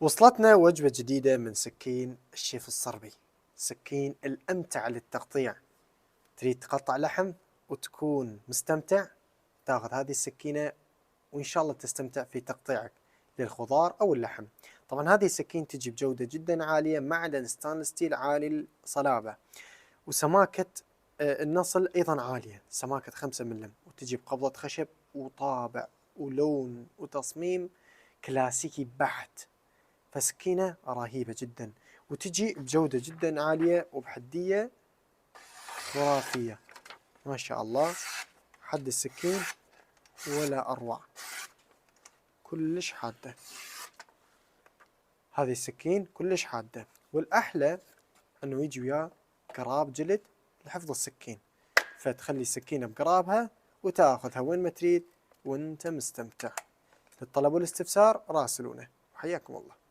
وصلتنا وجبة جديدة من سكين الشيف الصربي، سكين الأمتع للتقطيع. تريد تقطع لحم وتكون مستمتع، تاخذ هذه السكينة وإن شاء الله تستمتع في تقطيعك للخضار أو اللحم. طبعا هذه السكين تجي بجودة جدا عالية، معدن ستانلس ستيل عالي الصلابة، وسماكة النصل أيضا عالية، سماكة 5 ملم، وتجي بقبضة خشب وطابع ولون وتصميم كلاسيكي بحت. فسكينة رهيبة جدا، وتجي بجودة جدا عالية وبحدية خرافية ما شاء الله. حد السكين ولا أروع، كلش حادة هذه السكين، كلش حادة. والأحلى أنه يجي وياه قراب جلد لحفظ السكين، فتخلي السكينة بقرابها وتاخذها وين ما تريد وانت مستمتع. للطلب والاستفسار راسلونا، حياكم الله.